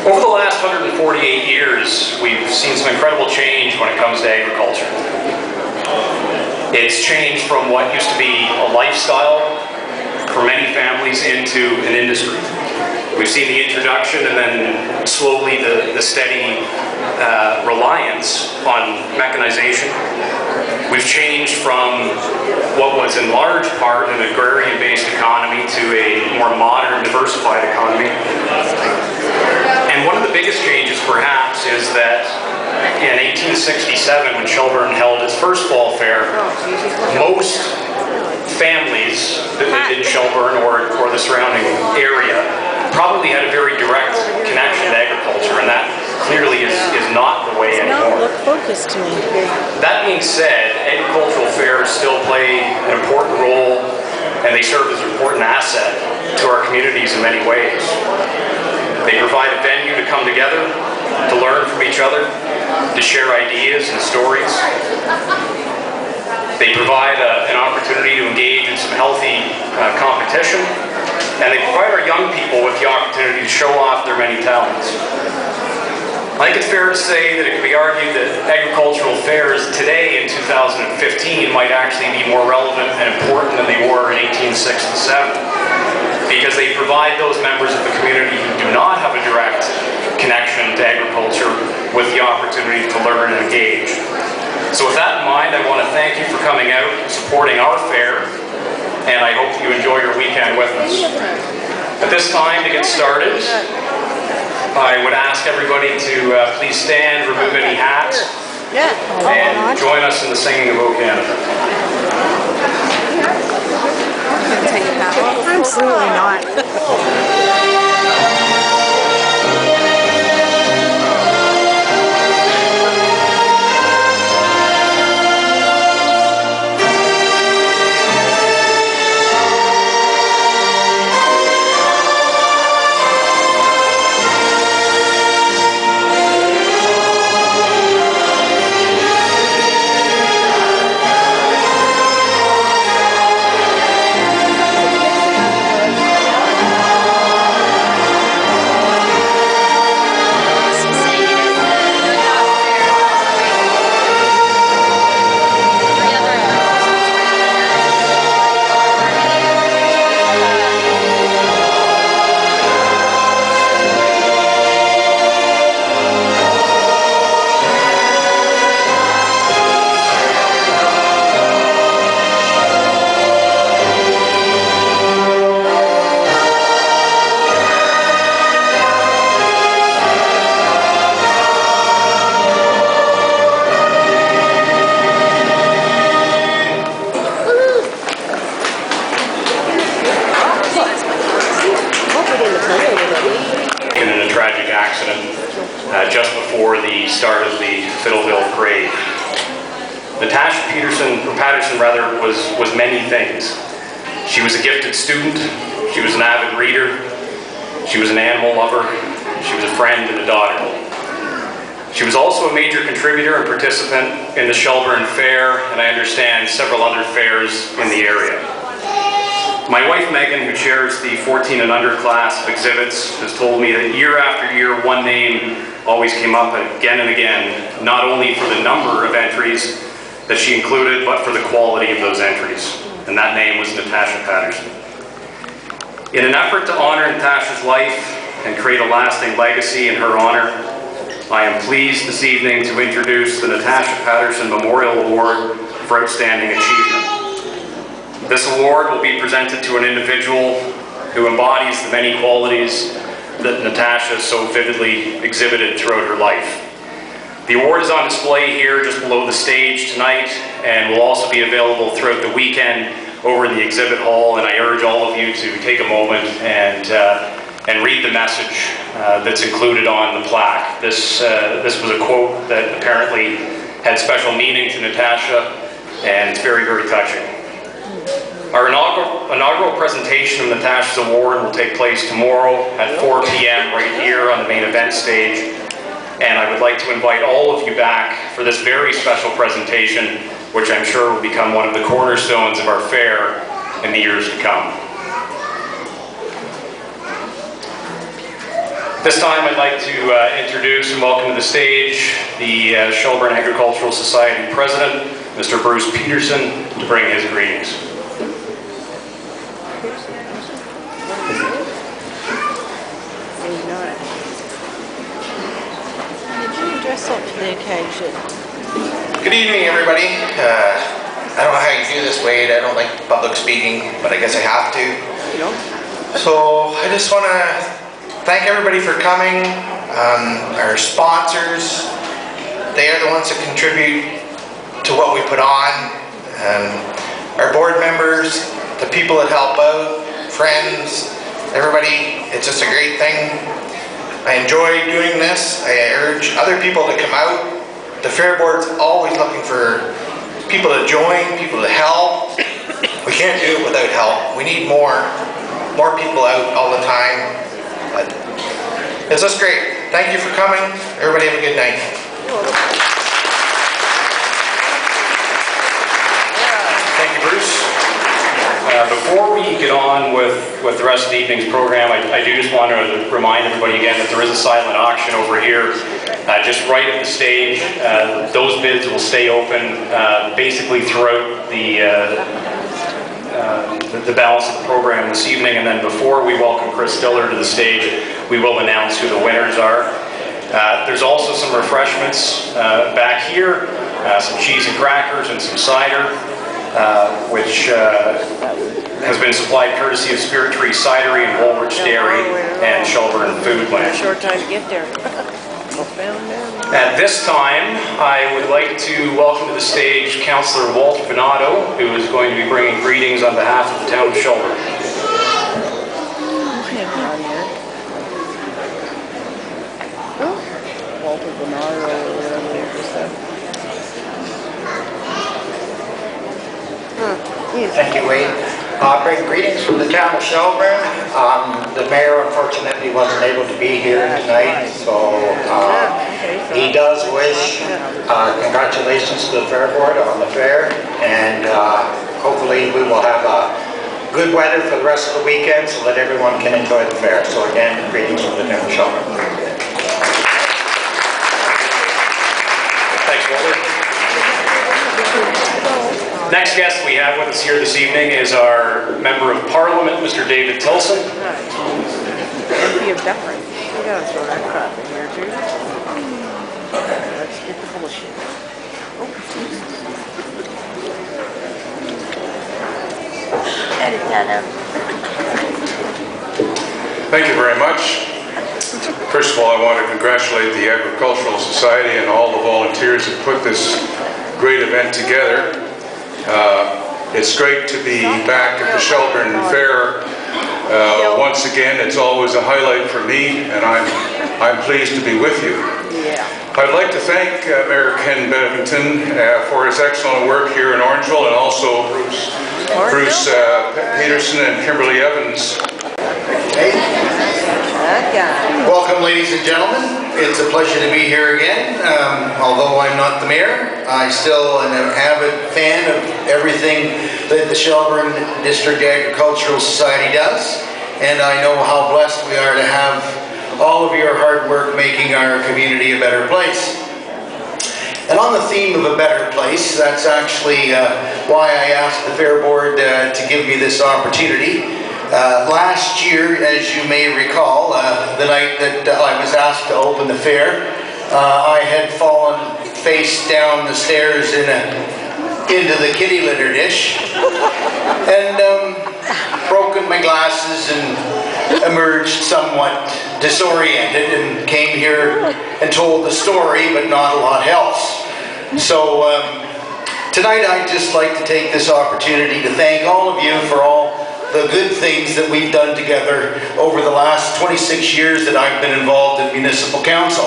Over the last 148 years, we've seen some incredible change when it comes to agriculture. It's changed from what used to be a lifestyle for many families into an industry. We've seen the introduction and then slowly the steady reliance on mechanization. We've changed from what was in large part an agrarian-based economy to a more modern, diversified economy. And one of the biggest changes, perhaps, is that in 1867, when Shelburne held its first fall fair, most families that lived in Shelburne or the surrounding area probably had a very direct connection to agriculture, and that clearly is not the way anymore. Look focused to me. That being said, agricultural fairs still play an important role, and they serve as an important asset to our communities in many ways. They provide a venue to come together, to learn from each other, to share ideas and stories. They provide an opportunity to engage in some healthy competition, and they provide our young people with the opportunity to show off their many talents. I think it's fair to say that it could be argued that agricultural fairs today in 2015 might actually be more relevant and important than they were in 1867, because they provide those members of the community who do not have a direct connection to agriculture with the opportunity to learn and engage. So with that in mind, I want to thank you for coming out and supporting our fair, and I hope you enjoy your weekend with us. At this time, to get started, I would ask everybody to please stand, remove any hats, and join us in the singing of O Canada. Absolutely not. Just before the start of the Fiddleville Parade. Natasha Patterson was many things. She was a gifted student, she was an avid reader, she was an animal lover, she was a friend and a daughter. She was also a major contributor and participant in the Shelburne Fair, and I understand several other fairs in the area. My wife Megan, who chairs the 14 and under class of exhibits, has told me that year after year one name always came up again and again, not only for the number of entries that she included, but for the quality of those entries. And that name was Natasha Patterson. In an effort to honor Natasha's life and create a lasting legacy in her honor, I am pleased this evening to introduce the Natasha Patterson Memorial Award for Outstanding Achievement. This award will be presented to an individual who embodies the many qualities that Natasha so vividly exhibited throughout her life. The award is on display here just below the stage tonight and will also be available throughout the weekend over in the exhibit hall, and I urge all of you to take a moment and read the message that's included on the plaque. This was a quote that apparently had special meaning to Natasha, and it's very, very touching. Our inaugural presentation of Natasha's award will take place tomorrow at 4 p.m. right here on the main event stage. And I would like to invite all of you back for this very special presentation, which I'm sure will become one of the cornerstones of our fair in the years to come. This time I'd like to introduce and welcome to the stage the Shelburne Agricultural Society President, Mr. Bruce Peterson, to bring his greetings. Did you dress up for the occasion? Good evening, everybody. I don't know how you do this, Wade. I don't like public speaking, but I guess I have to. You know? So I just want to thank everybody for coming. Our sponsors, they are the ones that contribute to what we put on. Our board members, the people that help out, friends, everybody. It's just a great thing. I enjoy doing this. I urge other people to come out. The Fair Board's always looking for people to join, people to help. We can't do it without help. We need more people out all the time. But it's just great. Thank you for coming. Everybody have a good night. Thank you, Bruce. Before we get on with the rest of the evening's program, I do just want to remind everybody again that there is a silent auction over here, just right at the stage. Those bids will stay open basically throughout the balance of the program this evening, and then before we welcome Chris Diller to the stage, we will announce who the winners are. There's also some refreshments back here, some cheese and crackers and some cider, which has been supplied courtesy of Spirit Tree Cidery and Woolwich Dairy and Shelburne Foodland. Short time to get there. At this time, I would like to welcome to the stage Councillor Walt Venato, who is going to be bringing greetings on behalf of the town of Shelburne. Walter Bernardo or whatever you said. Thank you, Wade. Great greetings from the town of Shelburne. The mayor unfortunately wasn't able to be here tonight, so he does wish congratulations to the Fair Board on the fair, and hopefully we will have good weather for the rest of the weekend so that everyone can enjoy the fair. So again, greetings from the town of Shelburne. Thanks, Walter. Next guest we have with us here this evening is our Member of Parliament, Mr. David Tilson. Be a deference. We gotta throw that crap in here too. Let's get the bullshit. Edit that out. Thank you very much. First of all, I want to congratulate the Agricultural Society and all the volunteers that put this great event together. It's great to be back at the Shelburne Fair once again. It's always a highlight for me, and I'm pleased to be with you. I'd like to thank Mayor Ken Bevington for his excellent work here in Orangeville, and also Bruce Peterson and Kimberly Evans. Welcome, ladies and gentlemen. It's a pleasure to be here again. Although I'm not the mayor, I still am an avid fan of everything that the Shelburne District Agricultural Society does, and I know how blessed we are to have all of your hard work making our community a better place. And on the theme of a better place, that's actually why I asked the Fair Board to give me this opportunity. Last year, as you may recall, the night that I was asked to open the fair, I had fallen face down the stairs into the kitty litter dish and broken my glasses and emerged somewhat disoriented and came here and told the story, but not a lot else. So tonight I'd just like to take this opportunity to thank all of you for all the good things that we've done together over the last 26 years that I've been involved in municipal council.